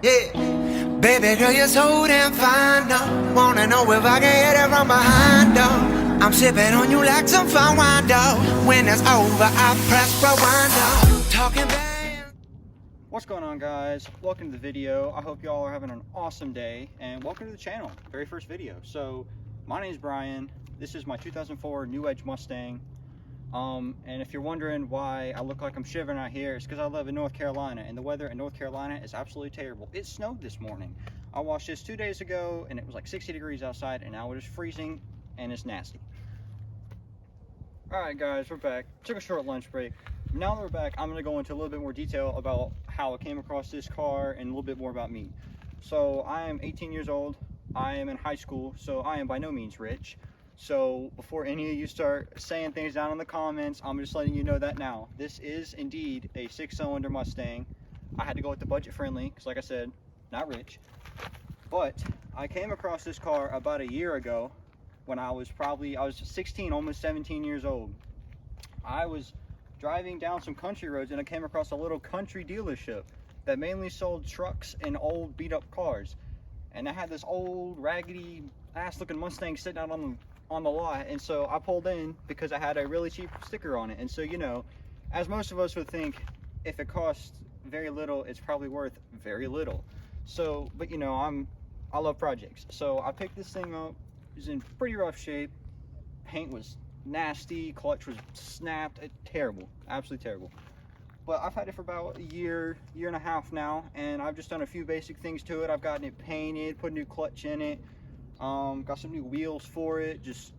Yeah, baby girl, you're so damn fine, though. Wanna know if I can hit it from behind, though. I'm sipping on you like some fine wine, though. When it's over, I press rewind, though. Talking bad. What's going on, guys? Welcome to the video. I hope y'all are having an awesome day, and welcome to the channel. Very first video. So my name is Brian. This is my 2004 New Edge Mustang. And if you're wondering why I look like I'm shivering out here, it's because I live in North Carolina, and the weather in North Carolina is absolutely terrible. It snowed this morning. I washed this 2 days ago, and it was like 60 degrees outside, and now it is freezing, and it's nasty. Alright guys, we're back. Took a short lunch break. Now that we're back, I'm going to go into a little bit more detail about how I came across this car and a little bit more about me. So I am 18 years old. I am in high school, so I am by no means rich. So before any of you start saying things down in the comments, I'm just letting you know that now. This is indeed a 6-cylinder Mustang. I had to go with the budget friendly because, like I said, not rich. But I came across this car about a year ago when I was 16, almost 17 years old. I was driving down some country roads and I came across a little country dealership that mainly sold trucks and old beat up cars. And I had this old raggedy ass looking Mustang sitting out on the lot, and so I pulled in because I had a really cheap sticker on it. And so, you know, as most of us would think, if it costs very little, it's probably worth very little. So, but you know, I love projects. So I picked this thing up. It was in pretty rough shape. Paint was nasty, clutch was snapped. Terrible, absolutely terrible. But I've had it for about a year and a half now, and I've just done a few basic things to it. I've gotten it painted, put a new clutch in it, got some new wheels for it, just,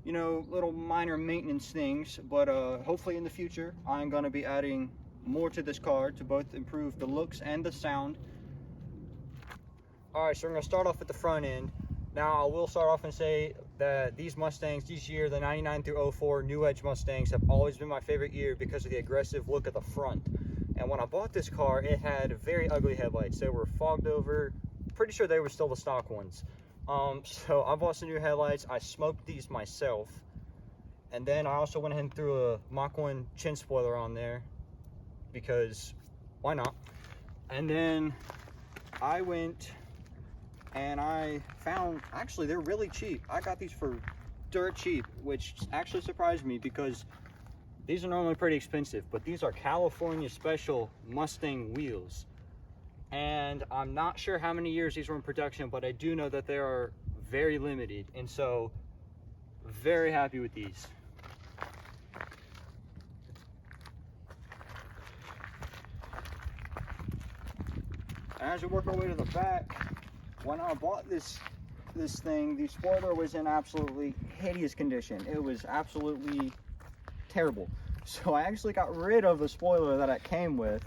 you know, little minor maintenance things. But hopefully in the future I'm going to be adding more to this car to both improve the looks and the sound. Alright, so we're going to start off at the front end. Now I will start off and say that these Mustangs this year, the 99 through 04 New Edge Mustangs, have always been my favorite year because of the aggressive look at the front. And when I bought this car, it had very ugly headlights. They were fogged over. Pretty sure they were still the stock ones. So I bought some new headlights. I smoked these myself, and then I also went ahead and threw a Mach 1 chin spoiler on there because why not? And then I went and I found, actually they're really cheap. I got these for dirt cheap, which actually surprised me because these are normally pretty expensive, but these are California special Mustang wheels. And I'm not sure how many years these were in production, but I do know that they are very limited, and so very happy with these. As we work our way to the back, when I bought this thing, the spoiler was in absolutely hideous condition. It was absolutely terrible. So I actually got rid of the spoiler that it came with,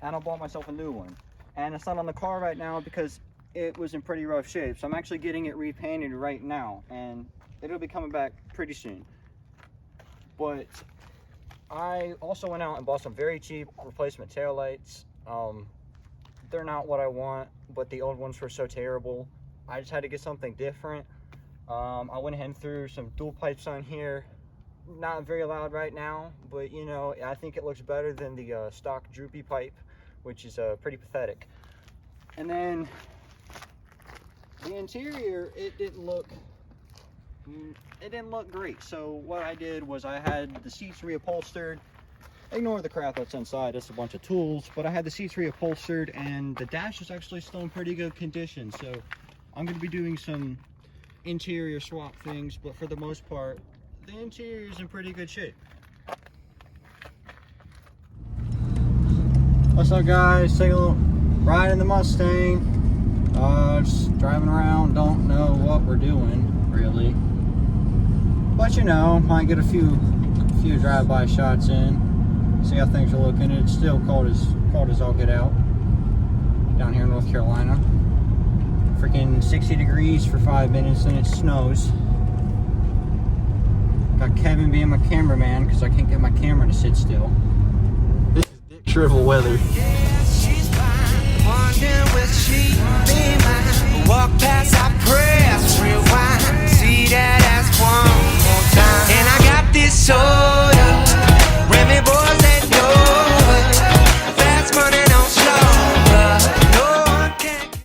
and I bought myself a new one. And it's not on the car right now because it was in pretty rough shape. So I'm actually getting it repainted right now, and it'll be coming back pretty soon. But I also went out and bought some very cheap replacement taillights. They're not what I want, but the old ones were so terrible. I just had to get something different. I went ahead and threw some dual pipes on here. Not very loud right now, but you know, I think it looks better than the stock droopy pipe, which is pretty pathetic. And then the interior, it didn't look great. So what I did was I had the seats reupholstered. Ignore the crap that's inside, it's a bunch of tools, but I had the seats reupholstered, and the dash is actually still in pretty good condition. So I'm going to be doing some interior swap things, but for the most part, the interior is in pretty good shape. What's up, guys? Take a little ride in the Mustang. Just driving around, don't know what we're doing really, but you know, might get a few drive-by shots in, see how things are looking. It's still cold as all get out down here in North Carolina. Freaking 60 degrees for 5 minutes and it snows. Got Kevin being my cameraman because I can't get my camera to sit still. This is Dick Shrivel weather.